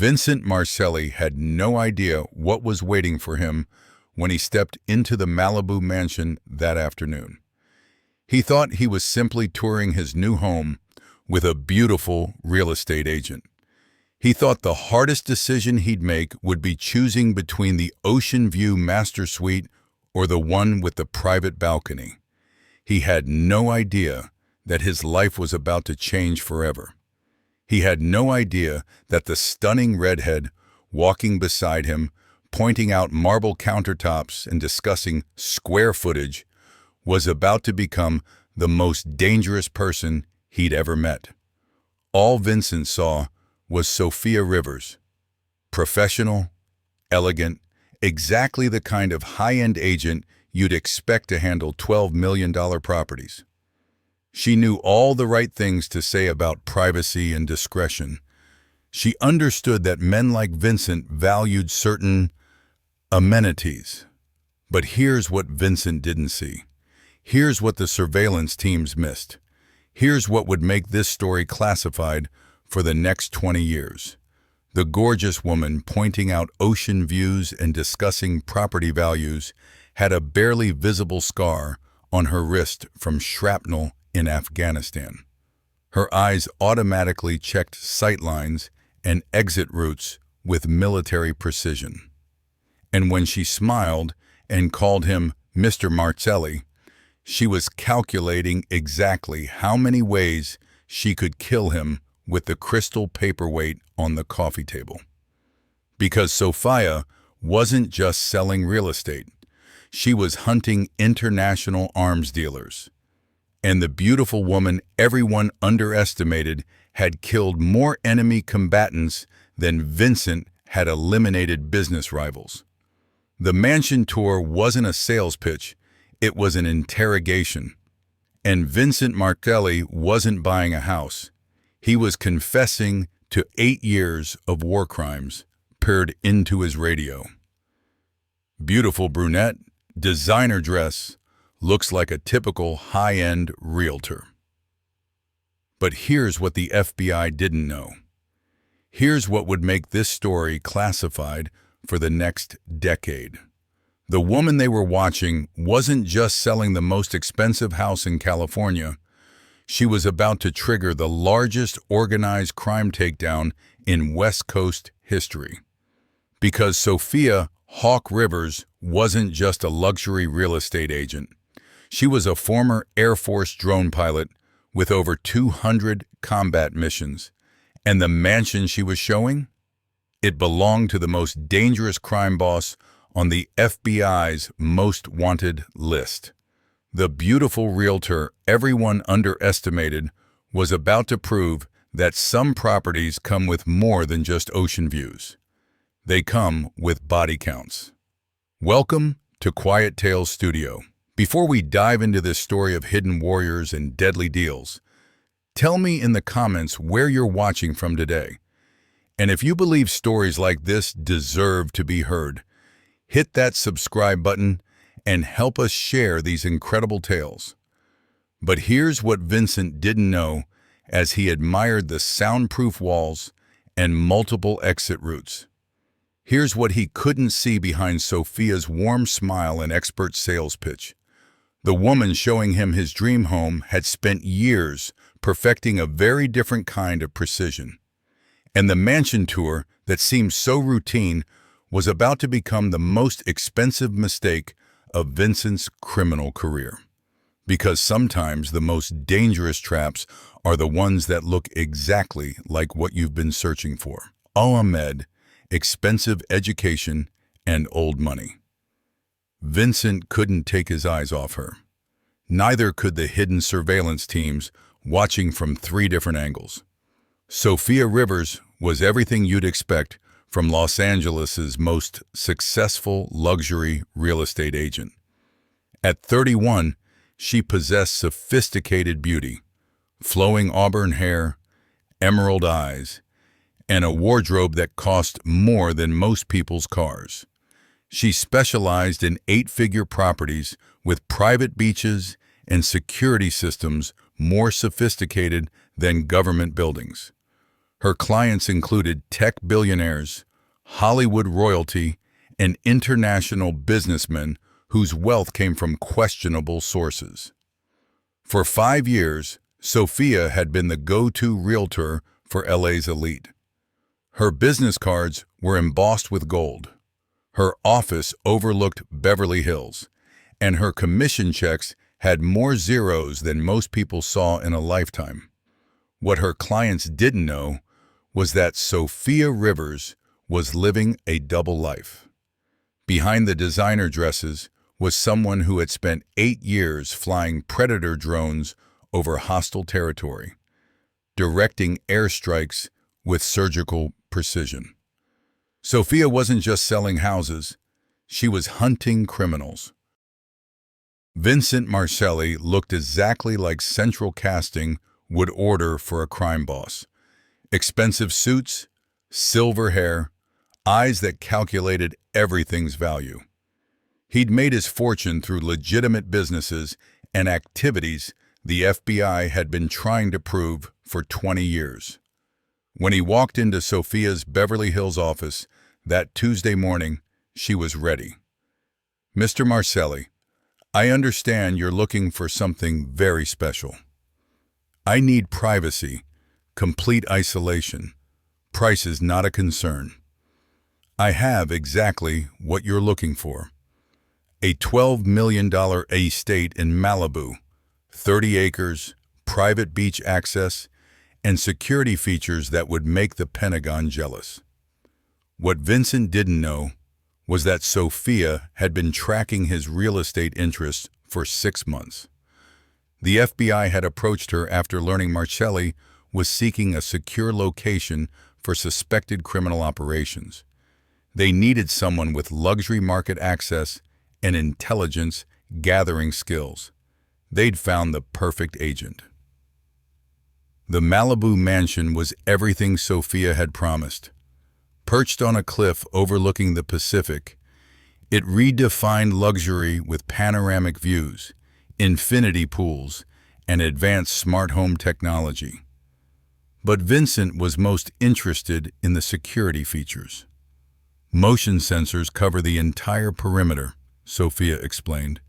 Vincent Marcelli had no idea what was waiting for him when he stepped into the Malibu mansion that afternoon. He thought he was simply touring his new home with a beautiful real estate agent. He thought the hardest decision he'd make would be choosing between the ocean view master suite or the one with the private balcony. He had no idea that his life was about to change forever. He had no idea that the stunning redhead walking beside him, pointing out marble countertops and discussing square footage, was about to become the most dangerous person he'd ever met. All Vincent saw was Sophia Rivers, professional, elegant, exactly the kind of high-end agent you'd expect to handle $12 million properties. She knew all the right things to say about privacy and discretion. She understood that men like Vincent valued certain amenities. But here's what Vincent didn't see. Here's what the surveillance teams missed. Here's what would make this story classified for the next 20 years. The gorgeous woman pointing out ocean views and discussing property values had a barely visible scar on her wrist from shrapnel in Afghanistan. Her eyes automatically checked sightlines and exit routes with military precision. And when she smiled and called him Mr. Marcelli, she was calculating exactly how many ways she could kill him with the crystal paperweight on the coffee table. Because Sophia wasn't just selling real estate. She was hunting international arms dealers. And the beautiful woman everyone underestimated had killed more enemy combatants than Vincent had eliminated business rivals. The mansion tour wasn't a sales pitch, it was an interrogation. And Vincent Marcelli wasn't buying a house. He was confessing to 8 years of war crimes peered into his radio. Beautiful brunette, designer dress, looks like a typical high-end realtor. But here's what the FBI didn't know. Here's what would make this story classified for the next decade. The woman they were watching wasn't just selling the most expensive house in California. She was about to trigger the largest organized crime takedown in West Coast history. Because Sophia "Hawk" Rivers wasn't just a luxury real estate agent. She was a former Air Force drone pilot with over 200 combat missions. And the mansion she was showing? It belonged to the most dangerous crime boss on the FBI's most wanted list. The beautiful realtor everyone underestimated was about to prove that some properties come with more than just ocean views. They come with body counts. Welcome to Quiet Tales Studio. Before we dive into this story of hidden warriors and deadly deals, tell me in the comments where you're watching from today. And if you believe stories like this deserve to be heard, hit that subscribe button and help us share these incredible tales. But here's what Vincent didn't know as he admired the soundproof walls and multiple exit routes. Here's what he couldn't see behind Sophia's warm smile and expert sales pitch. The woman showing him his dream home had spent years perfecting a very different kind of precision. And the mansion tour that seemed so routine was about to become the most expensive mistake of Vincent's criminal career. Because sometimes the most dangerous traps are the ones that look exactly like what you've been searching for. Ahmed, expensive education, and old money. Vincent couldn't take his eyes off her. Neither could the hidden surveillance teams watching from 3 different angles. Sophia Rivers was everything you'd expect from Los Angeles's most successful luxury real estate agent. At 31, she possessed sophisticated beauty, flowing auburn hair, emerald eyes, and a wardrobe that cost more than most people's cars. She specialized in 8-figure properties with private beaches and security systems more sophisticated than government buildings. Her clients included tech billionaires, Hollywood royalty, and international businessmen whose wealth came from questionable sources. For 5 years, Sophia had been the go-to realtor for LA's elite. Her business cards were embossed with gold. Her office overlooked Beverly Hills, and her commission checks had more zeros than most people saw in a lifetime. What her clients didn't know was that Sophia Rivers was living a double life. Behind the designer dresses was someone who had spent 8 years flying Predator drones over hostile territory, directing airstrikes with surgical precision. Sophia wasn't just selling houses, she was hunting criminals. Vincent Marcelli looked exactly like central casting would order for a crime boss. Expensive suits, silver hair, eyes that calculated everything's value. He'd made his fortune through legitimate businesses and activities the FBI had been trying to prove for 20 years. When he walked into Sophia's Beverly Hills office that Tuesday morning, she was ready. "Mr. Marcelli, I understand you're looking for something very special. I need privacy, complete isolation. Price is not a concern. I have exactly what you're looking for. A $12 million estate in Malibu, 30 acres, private beach access, and security features that would make the Pentagon jealous." What Vincent didn't know was that Sophia had been tracking his real estate interests for 6 months. The FBI had approached her after learning Marcelli was seeking a secure location for suspected criminal operations. They needed someone with luxury market access and intelligence-gathering skills. They'd found the perfect agent. The Malibu mansion was everything Sophia had promised. Perched on a cliff overlooking the Pacific, it redefined luxury with panoramic views, infinity pools, and advanced smart home technology. But Vincent was most interested in the security features. "Motion sensors cover the entire perimeter," Sophia explained.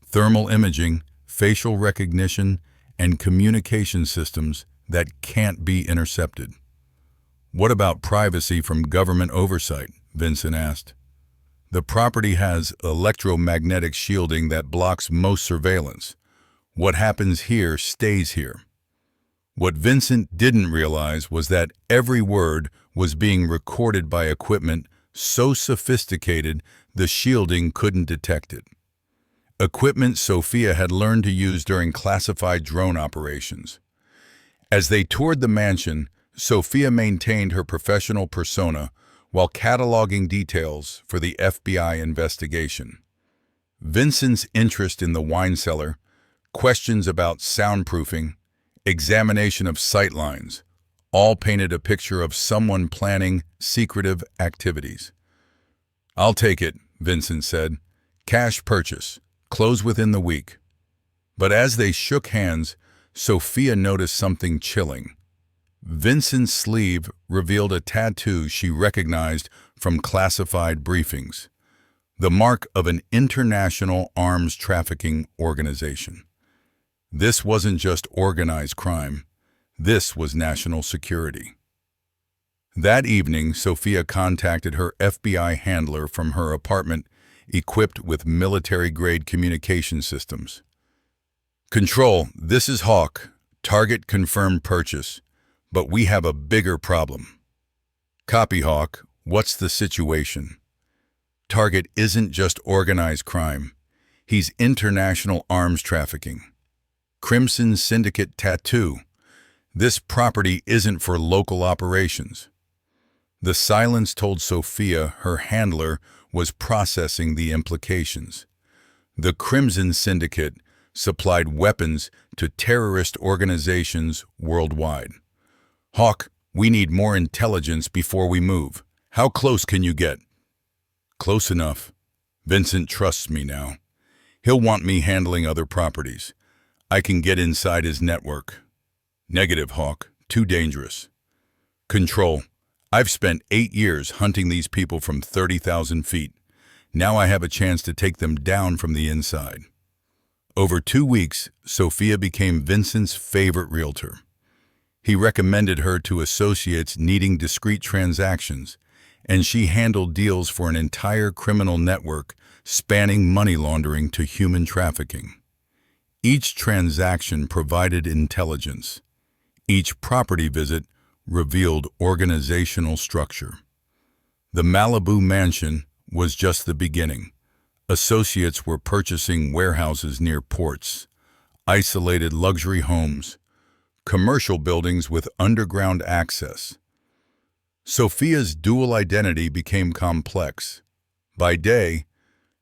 "Thermal imaging, facial recognition, and communication systems that can't be intercepted." "What about privacy from government oversight?" Vincent asked. "The property has electromagnetic shielding that blocks most surveillance. What happens here stays here." What Vincent didn't realize was that every word was being recorded by equipment so sophisticated the shielding couldn't detect it. Equipment Sophia had learned to use during classified drone operations. As they toured the mansion, Sophia maintained her professional persona while cataloging details for the FBI investigation. Vincent's interest in the wine cellar, questions about soundproofing, examination of sightlines, all painted a picture of someone planning secretive activities. "I'll take it," Vincent said. "Cash purchase. Close within the week." But as they shook hands, Sophia noticed something chilling. Vincent's sleeve revealed a tattoo she recognized from classified briefings, the mark of an international arms trafficking organization. This wasn't just organized crime. This was national security. That evening, Sophia contacted her FBI handler from her apartment, equipped with military-grade communication systems. "Control, this is Hawk. Target confirmed purchase. But we have a bigger problem." "Copy, Hawk. What's the situation?" "Target isn't just organized crime. He's international arms trafficking. Crimson Syndicate tattoo. This property isn't for local operations." The silence told Sophia her handler was processing the implications. The Crimson Syndicate supplied weapons to terrorist organizations worldwide. "Hawk, we need more intelligence before we move. How close can you get?" "Close enough. Vincent trusts me now. He'll want me handling other properties. I can get inside his network." "Negative, Hawk. Too dangerous." Control. I've spent 8 years hunting these people from 30,000 feet. Now I have a chance to take them down from the inside. Over 2 weeks, Sophia became Vincent's favorite realtor. He recommended her to associates needing discreet transactions, and she handled deals for an entire criminal network spanning money laundering to human trafficking. Each transaction provided intelligence. Each property visit revealed organizational structure. The Malibu mansion was just the beginning. Associates were purchasing warehouses near ports, isolated luxury homes, commercial buildings with underground access. Sophia's dual identity became complex. By day,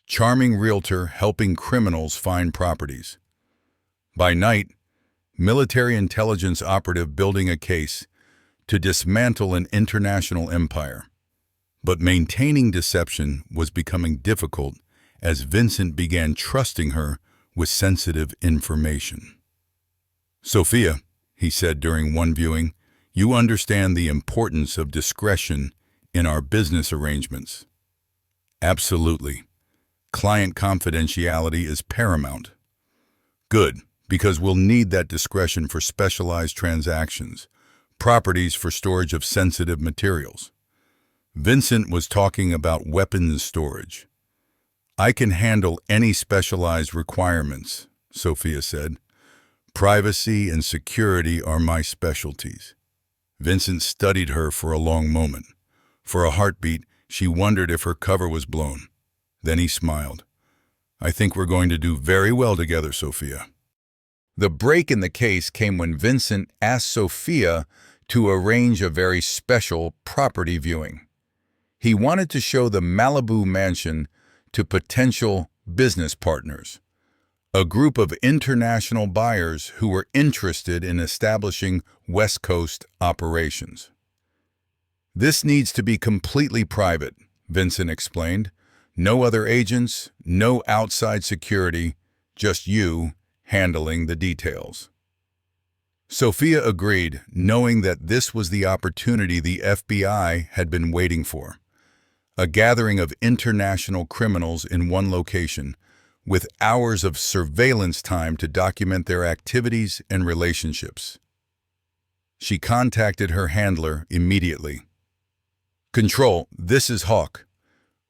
charming realtor helping criminals find properties. By night, military intelligence operative building a case to dismantle an international empire. But maintaining deception was becoming difficult as Vincent began trusting her with sensitive information. "Sophia," he said during one viewing, "you understand the importance of discretion in our business arrangements." "Absolutely. Client confidentiality is paramount." "Good, because we'll need that discretion for specialized transactions, properties for storage of sensitive materials." Vincent was talking about weapons storage. "I can handle any specialized requirements," Sophia said. "Privacy and security are my specialties." Vincent studied her for a long moment. For a heartbeat, she wondered if her cover was blown. Then he smiled. "I think we're going to do very well together, Sophia." The break in the case came when Vincent asked Sophia to arrange a very special property viewing. He wanted to show the Malibu mansion to potential business partners, a group of international buyers who were interested in establishing West Coast operations. "This needs to be completely private," Vincent explained. "No other agents, no outside security, just you handling the details." Sophia agreed, knowing that this was the opportunity the FBI had been waiting for. A gathering of international criminals in one location, with hours of surveillance time to document their activities and relationships. She contacted her handler immediately. "Control, this is Hawk.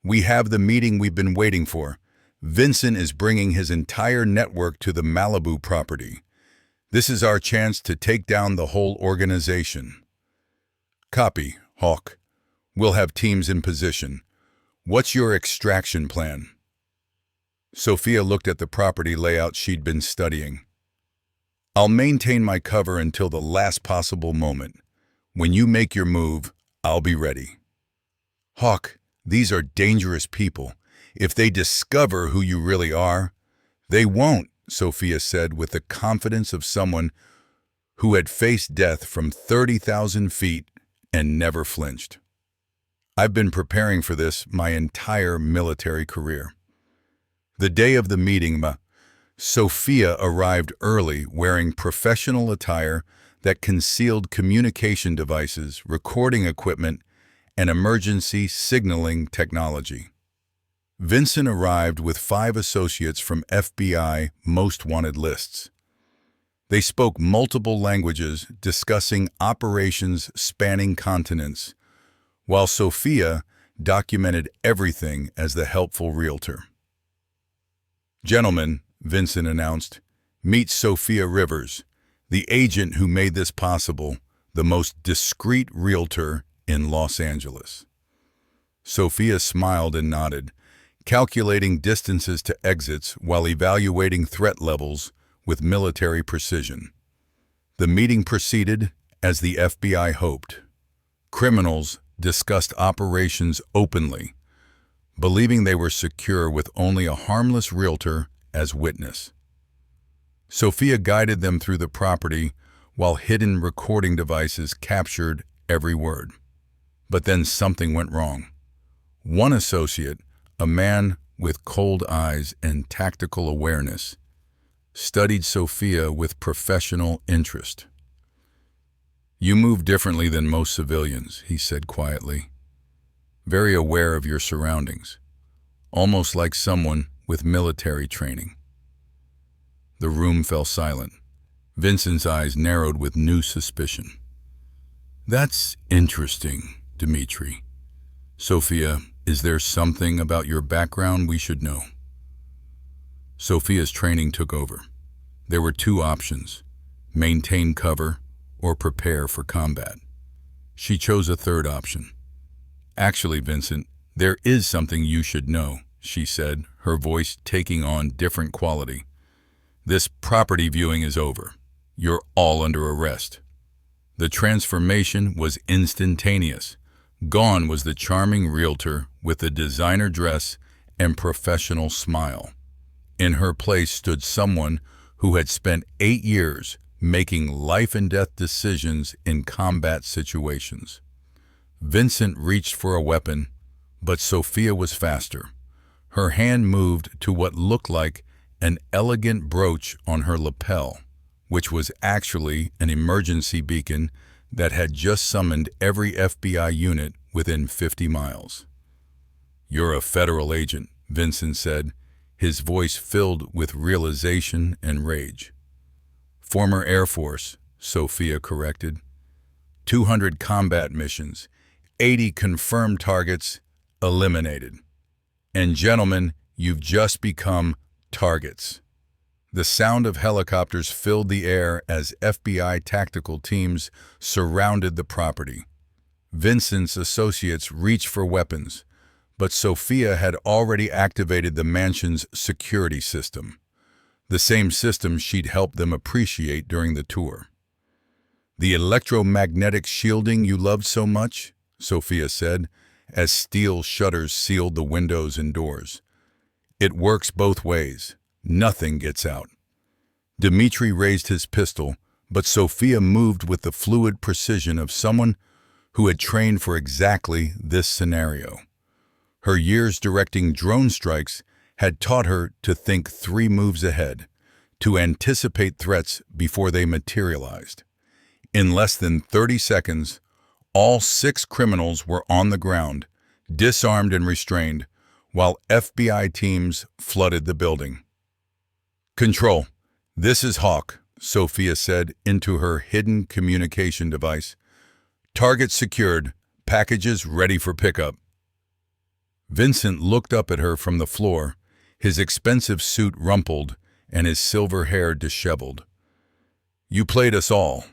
We have the meeting we've been waiting for. Vincent is bringing his entire network to the Malibu property. This is our chance to take down the whole organization." "Copy, Hawk. We'll have teams in position. What's your extraction plan?" Sophia looked at the property layout she'd been studying. "I'll maintain my cover until the last possible moment. When you make your move, I'll be ready." "Hawk, these are dangerous people. If they discover who you really are—" "They won't," Sophia said with the confidence of someone who had faced death from 30,000 feet and never flinched. "I've been preparing for this my entire military career." The day of the meeting, Sophia arrived early wearing professional attire that concealed communication devices, recording equipment, and emergency signaling technology. Vincent arrived with 5 associates from FBI most wanted lists. They spoke multiple languages, discussing operations spanning continents, while Sophia documented everything as the helpful realtor. "Gentlemen," Vincent announced, "meet Sophia Rivers, the agent who made this possible, the most discreet realtor in Los Angeles." Sophia smiled and nodded, calculating distances to exits while evaluating threat levels with military precision. The meeting proceeded as the FBI hoped. Criminals discussed operations openly, believing they were secure with only a harmless realtor as witness. Sophia guided them through the property while hidden recording devices captured every word. But then something went wrong. One associate, a man with cold eyes and tactical awareness, studied Sophia with professional interest. "You move differently than most civilians," he said quietly, very aware of your surroundings, almost like someone with military training. The room fell silent. Vincent's eyes narrowed with new suspicion. "That's interesting, Dmitri. Sophia, is there something about your background we should know?" Sophia's training took over. There were two options: maintain cover or prepare for combat. She chose a third option. "Actually, Vincent, there is something you should know," she said, her voice taking on different quality. "This property viewing is over. You're all under arrest." The transformation was instantaneous. Gone was the charming realtor with the designer dress and professional smile. In her place stood someone who had spent 8 years making life-and-death decisions in combat situations. Vincent reached for a weapon, but Sophia was faster. Her hand moved to what looked like an elegant brooch on her lapel, which was actually an emergency beacon that had just summoned every FBI unit within 50 miles. "You're a federal agent," Vincent said, his voice filled with realization and rage. "Former Air Force," Sophia corrected. 200 combat missions, 80 confirmed targets eliminated. And gentlemen, you've just become targets. The sound of helicopters filled the air as FBI tactical teams surrounded the property. Vincent's associates reached for weapons, but Sophia had already activated the mansion's security system, the same system she'd helped them appreciate during the tour. "The electromagnetic shielding you loved so much," Sophia said, as steel shutters sealed the windows and doors. "It works both ways. Nothing gets out." Dmitri raised his pistol, but Sophia moved with the fluid precision of someone who had trained for exactly this scenario. Her years directing drone strikes had taught her to think 3 moves ahead, to anticipate threats before they materialized. In less than 30 seconds, all 6 criminals were on the ground, disarmed and restrained, while FBI teams flooded the building. "Control, this is Hawk," Sophia said into her hidden communication device. "Target secured, packages ready for pickup." Vincent looked up at her from the floor, his expensive suit rumpled and his silver hair disheveled. "You played us all."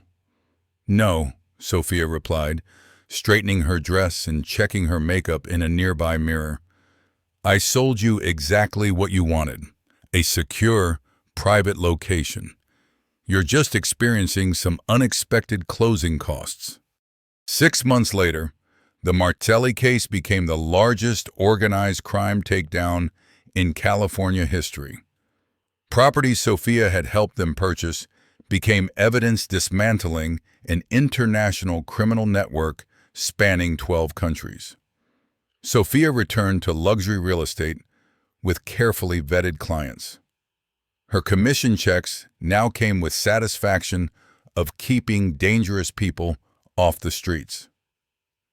"No," Sophia replied, straightening her dress and checking her makeup in a nearby mirror. "I sold you exactly what you wanted, a secure, private location. You're just experiencing some unexpected closing costs." 6 months later, the Marcelli case became the largest organized crime takedown in California history. Properties Sophia had helped them purchase became evidence dismantling an international criminal network spanning 12 countries. Sophia returned to luxury real estate with carefully vetted clients. Her commission checks now came with satisfaction of keeping dangerous people off the streets.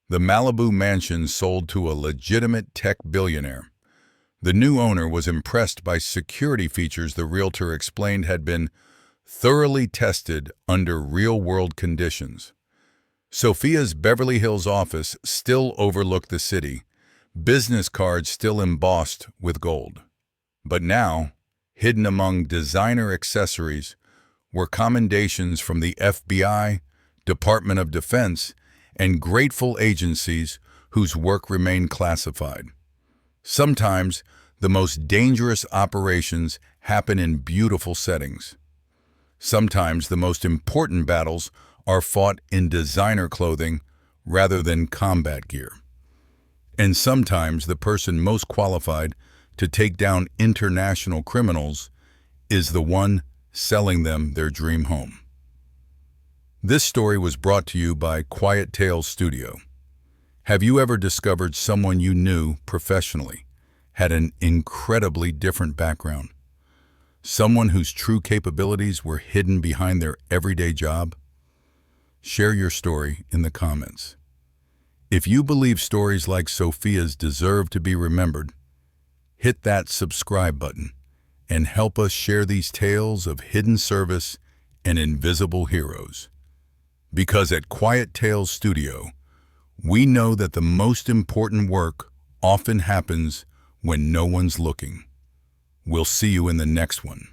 The Malibu mansion sold to a legitimate tech billionaire. The new owner was impressed by security features the realtor explained had been thoroughly tested under real-world conditions. Sophia's Beverly Hills office still overlooked the city, business cards still embossed with gold. But now, hidden among designer accessories, were commendations from the FBI, Department of Defense, and grateful agencies whose work remained classified. Sometimes, the most dangerous operations happen in beautiful settings. Sometimes the most important battles are fought in designer clothing rather than combat gear. And sometimes the person most qualified to take down international criminals is the one selling them their dream home. This story was brought to you by Quiet Tales Studio. Have you ever discovered someone you knew professionally had an incredibly different background? Someone whose true capabilities were hidden behind their everyday job? share your story in the comments. If you believe stories like Sophia's deserve to be remembered, hit that subscribe button and help us share these tales of hidden service and invisible heroes. Because at Quiet Tales Studio, we know that the most important work often happens when no one's looking. We'll see you in the next one.